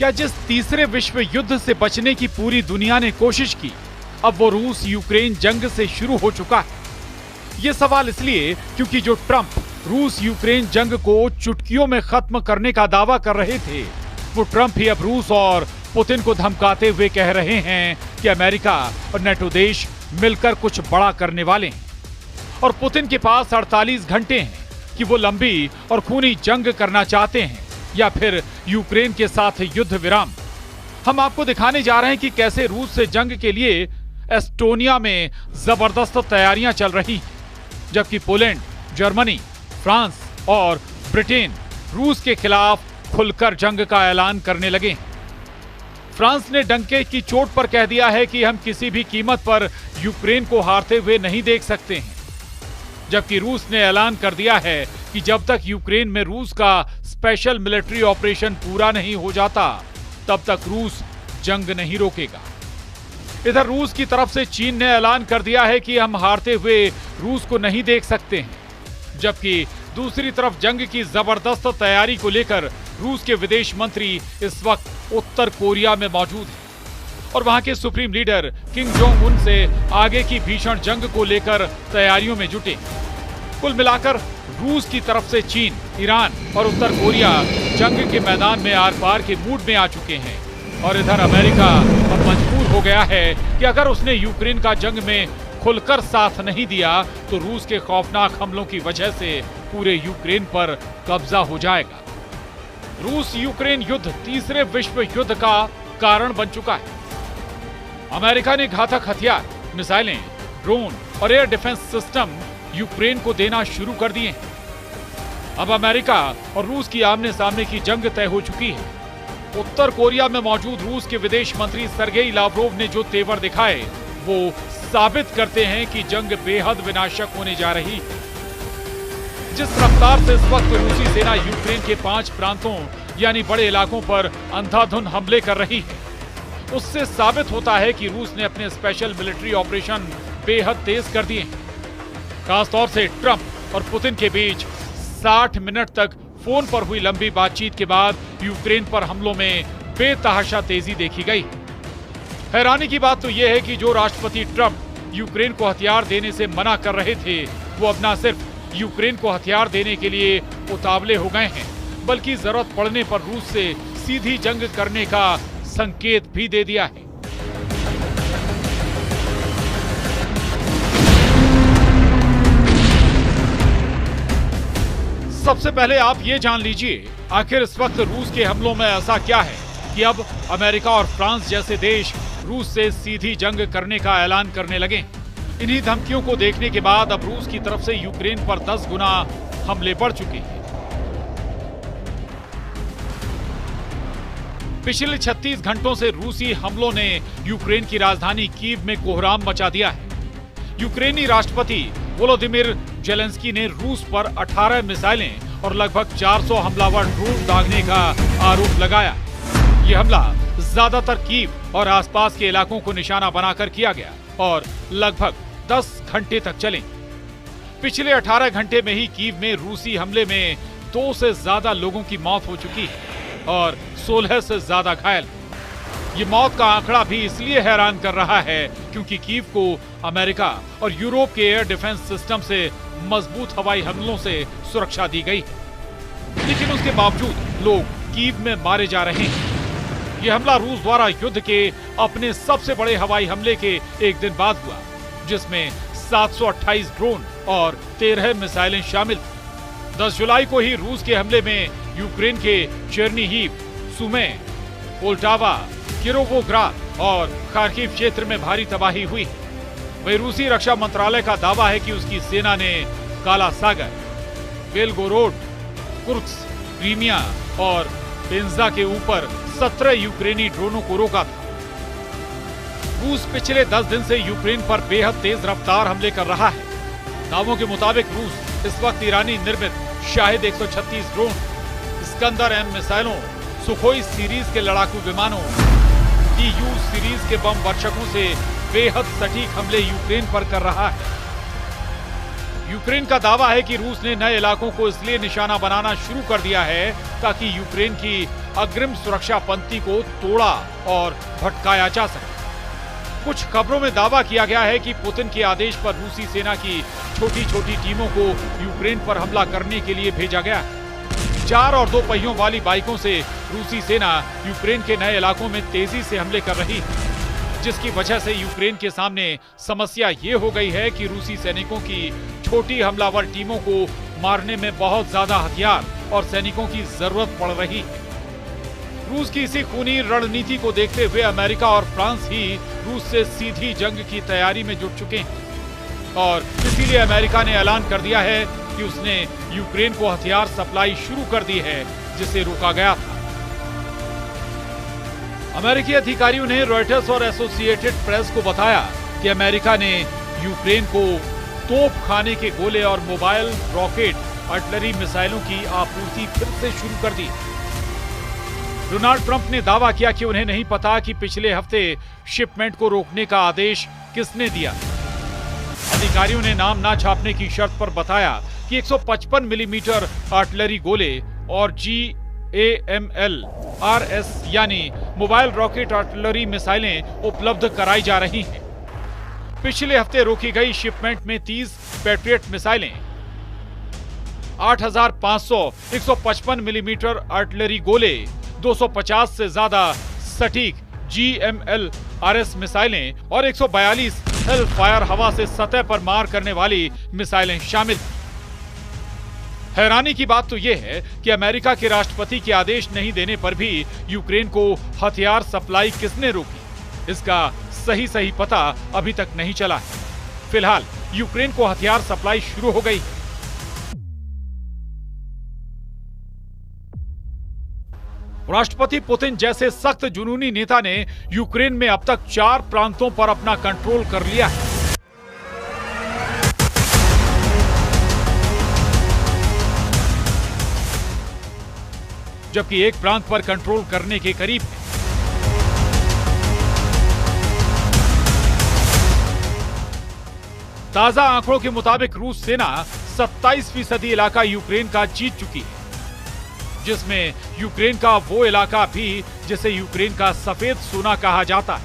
क्या जिस तीसरे विश्व युद्ध से बचने की पूरी दुनिया ने कोशिश की, अब वो रूस यूक्रेन जंग से शुरू हो चुका है? ये सवाल इसलिए क्योंकि जो ट्रंप रूस यूक्रेन जंग को चुटकियों में खत्म करने का दावा कर रहे थे, वो ट्रंप ही अब रूस और पुतिन को धमकाते हुए कह रहे हैं कि अमेरिका और नेटो देश मिलकर कुछ बड़ा करने वाले हैं। और पुतिन के पास 48 घंटे हैं कि वो लंबी और खूनी जंग करना चाहते हैं या फिर यूक्रेन के साथ युद्ध विराम। हम आपको दिखाने जा रहे हैं कि कैसे रूस से जंग के लिए एस्टोनिया में जबरदस्त तैयारियां चल रही हैं, जबकि पोलैंड, जर्मनी, फ्रांस और ब्रिटेन रूस के खिलाफ खुलकर जंग का ऐलान करने लगे हैं। फ्रांस ने डंके की चोट पर कह दिया है कि हम किसी भी कीमत पर यूक्रेन को हारते हुए नहीं देख सकते हैं, जबकि रूस ने ऐलान कर दिया है कि जब तक यूक्रेन में रूस का स्पेशल मिलिट्री ऑपरेशन पूरा नहीं हो जाता, तब तक रूस जंग नहीं रोकेगा। इधर रूस की तरफ से चीन ने ऐलान कर दिया है कि हम हारते हुए रूस को नहीं देख सकते हैं, जबकि दूसरी तरफ जंग की जबरदस्त तैयारी को लेकर रूस के विदेश मंत्री इस वक्त उत्तर कोरिया में मौजूद हैं और वहां के supreme leader Kim Jong Un से आगे की भीषण जंग को लेकर तैयारियों में जुटे। कुल मिलाकर रूस की तरफ से चीन, ईरान और उत्तर कोरिया जंग के मैदान में आर पार के मूड में आ चुके हैं और इधर अमेरिका अब मजबूर हो गया है कि अगर उसने यूक्रेन का जंग में खुलकर साथ नहीं दिया तो रूस के खौफनाक हमलों की वजह से पूरे यूक्रेन पर कब्जा हो जाएगा। रूस यूक्रेन युद्ध तीसरे विश्व युद्ध का कारण बन चुका है। अमेरिका ने घातक हथियार, मिसाइलें, ड्रोन और एयर डिफेंस सिस्टम यूक्रेन को देना शुरू कर दिए हैं। अब अमेरिका और रूस की आमने सामने की जंग तय हो चुकी है। उत्तर कोरिया में मौजूद रूस के विदेश मंत्री सर्गेई लावरोव ने जो तेवर दिखाए वो साबित करते हैं कि जंग बेहद विनाशक होने जा रही है। जिस रफ्तार से इस वक्त रूसी सेना यूक्रेन के 5 प्रांतों यानी बड़े इलाकों पर अंधाधुंध हमले कर रही है, उससे साबित होता है कि रूस ने अपने स्पेशल मिलिट्री ऑपरेशन बेहद तेज कर दिए हैं। खासतौर से ट्रंप और पुतिन के बीच 60 मिनट तक फोन पर हुई लंबी बातचीत के बाद यूक्रेन पर हमलों में बेतहाशा तेजी देखी गई। हैरानी की बात तो यह है कि जो राष्ट्रपति ट्रंप यूक्रेन को हथियार देने से मना कर रहे थे, वो अब न सिर्फ यूक्रेन को हथियार देने के लिए उतावले हो गए हैं, बल्कि जरूरत पड़ने पर रूस से सीधी जंग करने का संकेत भी दे दिया है। सबसे पहले आप ये जान लीजिए, आखिर इस वक्त रूस के हमलों में ऐसा क्या है कि अब अमेरिका और फ्रांस जैसे देश रूस से सीधी जंग करने का ऐलान करने लगे। इन्हीं धमकियों को देखने के बाद अब रूस की तरफ से यूक्रेन पर 10 गुना हमले बढ़ चुके हैं। पिछले 36 घंटों से रूसी हमलों ने यूक्रेन की राजधानी कीव में कोहराम मचा दिया है। यूक्रेनी राष्ट्रपति वोलोदिमीर जेलेंस्की ने रूस पर 18 मिसाइलें और लगभग 400 हमलावर ड्रोन दागने का आरोप लगाया। ये हमला ज्यादातर कीव और आसपास के इलाकों को निशाना बनाकर किया गया और लगभग 10 घंटे तक चले। पिछले 18 घंटे में ही कीव में रूसी हमले में 2 से ज्यादा लोगों की मौत हो चुकी है और 16 से ज्यादा घायल। ये मौत का आंकड़ा भी इसलिए हैरान कर रहा है क्योंकि कीव को अमेरिका और यूरोप के एयर डिफेंस सिस्टम से मजबूत हवाई हमलों से सुरक्षा दी गई, लेकिन उसके बावजूद लोग कीव में मारे जा रहे हैं। यह हमला रूस द्वारा युद्ध के अपने सबसे बड़े हवाई हमले के एक दिन बाद हुआ, जिसमें 728 ड्रोन और 13 मिसाइलें शामिल थी। 10 जुलाई को ही रूस के हमले में यूक्रेन के चेर्निहिव, सुमे, पोल्टावा, किरोवोग्राद और खार्किव क्षेत्र में भारी तबाही हुई। वहीं रूसी रक्षा मंत्रालय का दावा है कि उसकी सेना ने काला सागर, बेलगोरोड, कुर्स्क, क्रीमिया और पेंजा के ऊपर 17 यूक्रेनी ड्रोनों को रोका था। रूस पिछले 10 दिन से यूक्रेन पर बेहद तेज रफ्तार हमले कर रहा है। दावों के मुताबिक रूस इस वक्त ईरानी निर्मित शाहिद 136 ड्रोन, स्कंदर M मिसाइलों, सुखोई सीरीज के लड़ाकू विमानों, TU सीरीज के बम वर्षकों से बेहद सटीक हमले यूक्रेन पर कर रहा है। यूक्रेन का दावा है कि रूस ने नए इलाकों को इसलिए निशाना बनाना शुरू कर दिया है ताकि यूक्रेन की अग्रिम सुरक्षा पंक्ति को तोड़ा और भटकाया जा सके। कुछ खबरों में दावा किया गया है कि पुतिन के आदेश पर रूसी सेना की छोटी छोटी टीमों को यूक्रेन पर हमला करने के लिए भेजा गया। 4 और 2 पहियों वाली बाइकों से रूसी सेना यूक्रेन के नए इलाकों में तेजी से हमले कर रही है, जिसकी वजह से यूक्रेन के सामने समस्या ये हो गई है कि रूसी सैनिकों की छोटी हमलावर टीमों को मारने में बहुत ज्यादा हथियार और सैनिकों की जरूरत पड़ रही है। रूस की इसी खूनी रणनीति को देखते हुए अमेरिका और फ्रांस ही रूस से सीधी जंग की तैयारी में जुट चुके हैं और इसीलिए अमेरिका ने ऐलान कर दिया है कि उसने यूक्रेन को हथियार सप्लाई शुरू कर दी है, जिसे रोका गया था। अमेरिकी अधिकारियों ने रॉयटर्स और एसोसिएटेड प्रेस को बताया कि अमेरिका ने यूक्रेन को तोप खाने के गोले और मोबाइल रॉकेट आर्टिलरी मिसाइलों की आपूर्ति फिर से शुरू कर दी। डोनाल्ड ट्रंप ने दावा किया कि उन्हें नहीं पता कि पिछले हफ्ते शिपमेंट को रोकने का आदेश किसने दिया। अधिकारियों ने नाम ना छापने की शर्त पर बताया कि 155 मिलीमीटर आर्टिलरी गोले और GAML RS यानी मोबाइल रॉकेट आर्टिलरी मिसाइलें उपलब्ध कराई जा रही हैं। पिछले हफ्ते रोकी गई शिपमेंट में 30 पैट्रियट मिसाइलें, 8500 155 मिलीमीटर आर्टिलरी गोले, 250 से ज्यादा सटीक GML RS मिसाइलें और 142 हेल फायर हवा से सतह पर मार करने वाली मिसाइलें शामिल। हैरानी की बात तो यह है कि अमेरिका के राष्ट्रपति के आदेश नहीं देने पर भी यूक्रेन को हथियार सप्लाई किसने रोकी, इसका सही पता अभी तक नहीं चला है। फिलहाल यूक्रेन को हथियार सप्लाई शुरू हो गई है। राष्ट्रपति पुतिन जैसे सख्त जुनूनी नेता ने यूक्रेन में अब तक 4 प्रांतों पर अपना कंट्रोल कर लिया है। जबकि एक प्रांत पर कंट्रोल करने के करीब है। ताजा आंकड़ों के मुताबिक रूस सेना 27% इलाका यूक्रेन का जीत चुकी है, जिसमें यूक्रेन का वो इलाका भी जिसे यूक्रेन का सफेद सोना कहा जाता है।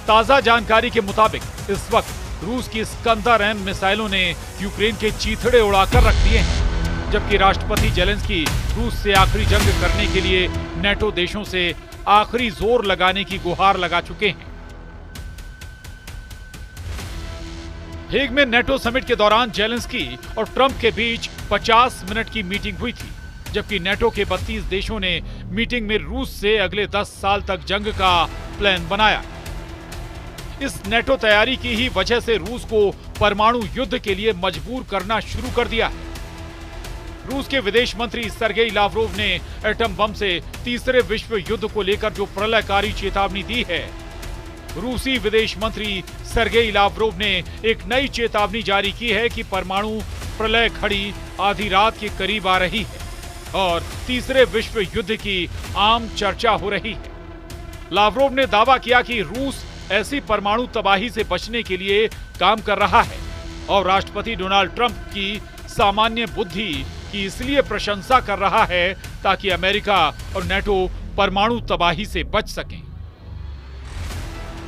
ताजा जानकारी के मुताबिक इस वक्त रूस की स्कंदर-M मिसाइलों ने यूक्रेन के चीथड़े उड़ाकर रख दिए हैं, जबकि राष्ट्रपति जेलेंस्की रूस से आखिरी जंग करने के लिए नेटो देशों से आखिरी जोर लगाने की गुहार लगा चुके हैं। हेग में नेटो समिट के दौरान जेलेंस्की और ट्रंप के बीच 50 मिनट की मीटिंग हुई थी, जबकि नेटो के 32 देशों ने मीटिंग में रूस से अगले 10 साल तक जंग का प्लान बनाया। इस नेटो तैयारी की ही वजह से रूस को परमाणु युद्ध के लिए मजबूर करना शुरू कर दिया है। रूस के विदेश मंत्री सर्गेई लावरोव ने एटम बम से तीसरे विश्व युद्ध को लेकर जो प्रलयकारी चेतावनी दी है, रूसी विदेश मंत्री सर्गेई लावरोव ने एक नई चेतावनी जारी की है कि परमाणु प्रलय घड़ी आधी रात के करीब आ रही है और तीसरे विश्व युद्ध की आम चर्चा हो रही है। लावरोव ने दावा किया कि रूस ऐसी परमाणु तबाही से बचने के लिए काम कर रहा है और राष्ट्रपति डोनाल्ड ट्रंप की सामान्य बुद्धि की इसलिए प्रशंसा कर रहा है ताकि अमेरिका और नेटो परमाणु तबाही से बच सकें।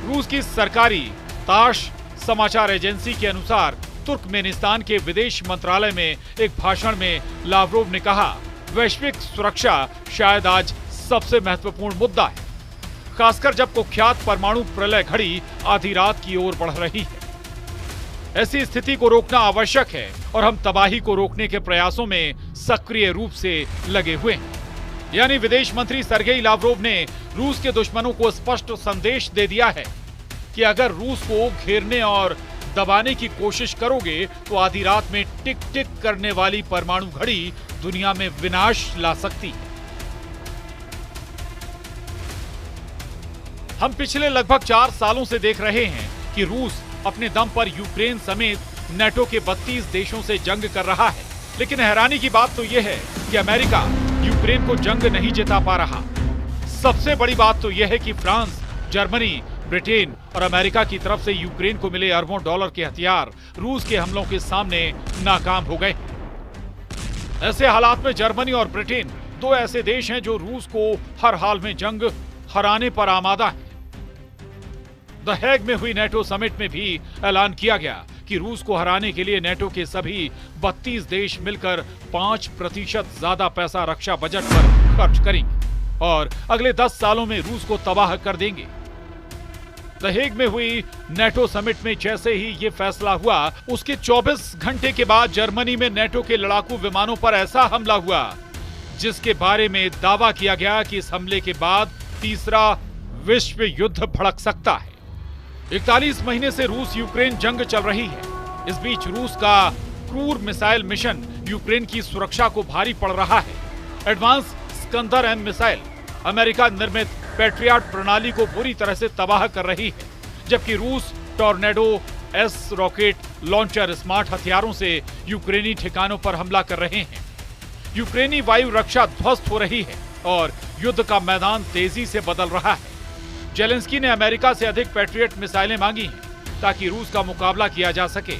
रूस की सरकारी ताश समाचार एजेंसी के अनुसार तुर्कमेनिस्तान के विदेश मंत्रालय में एक भाषण में लावरोव ने कहा, वैश्विक सुरक्षा शायद आज सबसे महत्वपूर्ण मुद्दा है, खासकर जब कुख्यात परमाणु प्रलय घड़ी आधी रात की ओर बढ़ रही है। ऐसी स्थिति को रोकना आवश्यक है और हम तबाही को रोकने के प्रयासों में सक्रिय रूप से लगे हुए हैं। यानी विदेश मंत्री सर्गेई लावरोव ने रूस के दुश्मनों को स्पष्ट संदेश दे दिया है कि अगर रूस को घेरने और दबाने की कोशिश करोगे तो आधी रात में टिक टिक करने वाली परमाणु घड़ी दुनिया में विनाश ला सकती है। हम पिछले लगभग 4 सालों से देख रहे हैं कि रूस अपने दम पर यूक्रेन समेत नेटो के 32 देशों से जंग कर रहा है, लेकिन हैरानी की बात तो यह है कि अमेरिका यूक्रेन को जंग नहीं जिता पा रहा। सबसे बड़ी बात तो यह है कि फ्रांस, जर्मनी, ब्रिटेन और अमेरिका की तरफ से यूक्रेन को मिले अरबों डॉलर के हथियार रूस के हमलों के सामने नाकाम हो गए। ऐसे हालात में जर्मनी और ब्रिटेन दो ऐसे देश हैं जो रूस को हर हाल में जंग हराने पर आमादा है। द हेग में हुई नेटो समिट में भी ऐलान किया गया कि रूस को हराने के लिए नेटो के सभी 32 देश मिलकर 5% ज्यादा पैसा रक्षा बजट पर खर्च करेंगे और अगले 10 सालों में रूस को तबाह कर देंगे। द हेग में हुई नेटो समिट में जैसे ही ये फैसला हुआ, उसके 24 घंटे के बाद जर्मनी में नेटो के लड़ाकू विमानों पर ऐसा हमला हुआ जिसके बारे में दावा किया गया कि इस हमले के बाद तीसरा विश्व युद्ध भड़क सकता है। 41 महीने से रूस यूक्रेन जंग चल रही है। इस बीच रूस का क्रूर मिसाइल मिशन यूक्रेन की सुरक्षा को भारी पड़ रहा है। Advance Iskander M missile America निर्मित पैट्रियट प्रणाली को बुरी तरह से तबाह कर रही है, जबकि रूस tornado S rocket launcher smart हथियारों से यूक्रेनी ठिकानों पर हमला कर रहे हैं। यूक्रेनी वायु रक्षा ध्वस्त हो रही है और युद्ध का मैदान तेजी से बदल रहा है। जेलेंस्की ने अमेरिका से अधिक पैट्रियट मिसाइलें मांगी हैं ताकि रूस का मुकाबला किया जा सके।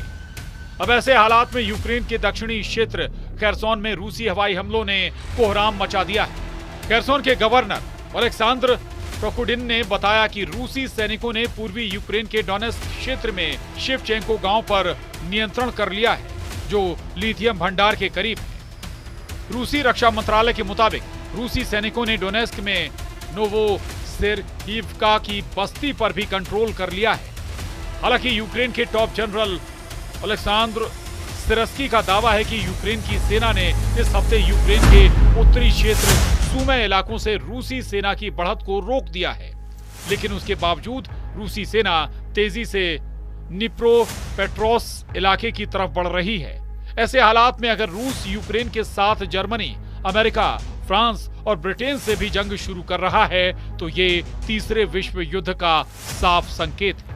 अब ऐसे हालात में यूक्रेन के दक्षिणी क्षेत्र खेरसोन में रूसी हवाई हमलों ने कोहराम मचा दिया है। खेरसोन के गवर्नर अलेक्सांद्र प्रोकोडिन ने बताया कि रूसी सैनिकों ने पूर्वी यूक्रेन के डोनेस्क क्षेत्र में शिवचेंको गांव पर नियंत्रण कर लिया है, जो लिथियम भंडार के करीब है। रूसी रक्षा मंत्रालय के मुताबिक रूसी सैनिकों ने डोनेस्क में नोवोसिर्किव्का की बस्ती पर भी कंट्रोल कर लिया है। हालांकि यूक्रेन के टॉप जनरल अलेक्सांद्र सिरस्की का दावा है कि यूक्रेन की सेना ने इस हफ्ते यूक्रेन के उत्तरी क्षेत्र सुमे इलाकों से रूसी सेना की बढ़त को रोक दिया है, लेकिन उसके बावजूद रूसी सेना तेजी से निप्रोपेट्रोस इलाके की तरफ बढ़ रही है। ऐसे हालात में अगर रूस यूक्रेन के साथ जर्मनी, अमेरिका, फ्रांस और ब्रिटेन से भी जंग शुरू कर रहा है तो ये तीसरे विश्व युद्ध का साफ संकेत है।